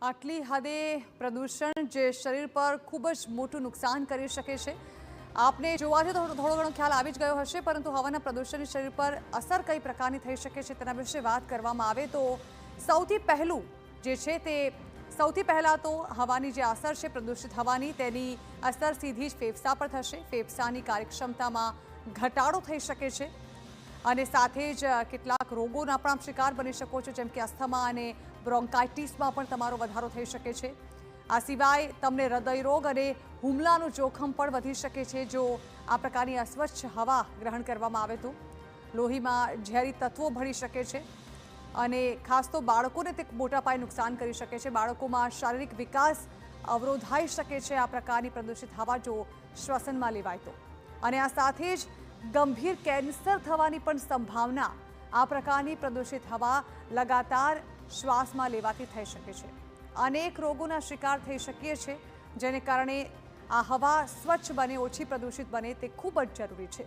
આટલી હદે પ્રદૂષણ જે શરીર પર ખૂબ જ મોટું નુકસાન કરી શકે છે। આપને જોવાથી તો થોડો ઘણો ખ્યાલ આવી જ ગયો હશે, પરંતુ હવાના પ્રદૂષણની શરીર પર અસર કઈ પ્રકારની થઈ શકે છે તેના વિશે વાત કરવામાં આવે તો સૌથી પહેલું જે છે તે સૌથી પહેલાં તો હવાની જે અસર છે પ્રદૂષિત હવાની, તેની અસર સીધી જ ફેફસા પર થશે। ફેફસાની કાર્યક્ષમતામાં ઘટાડો થઈ શકે છે અને સાથે જ કેટલાક રોગોના પણ શિકાર બની શકો છો, જેમ કે અસ્થમા અને બ્રોન્કાઇટિસમાં પણ તમારો વધારો થઈ શકે છે। આ સિવાય તમને હૃદયરોગ અને હુમલાનું જોખમ પણ વધી શકે છે જો આ પ્રકારની અસ્વચ્છ હવા ગ્રહણ કરવામાં આવે તો। લોહીમાં ઝેરી તત્વો ભળી શકે છે અને ખાસ તો બાળકોને તે મોટા પાયે નુકસાન કરી શકે છે। બાળકોમાં શારીરિક વિકાસ અવરોધાઈ શકે છે આ પ્રકારની પ્રદૂષિત હવા જો શ્વસનમાં લેવાય તો, અને આ સાથે જ ગંભીર કેન્સર થવાની પણ સંભાવના આ પ્રકારની પ્રદૂષિત હવા લગાતાર શ્વાસમાં લેવાથી થઈ શકે છે। અનેક રોગોના શિકાર થઈ શકીએ છીએ, જેને કારણે આ હવા સ્વચ્છ બને, ઓછી પ્રદૂષિત બને તે ખૂબ જ જરૂરી છે।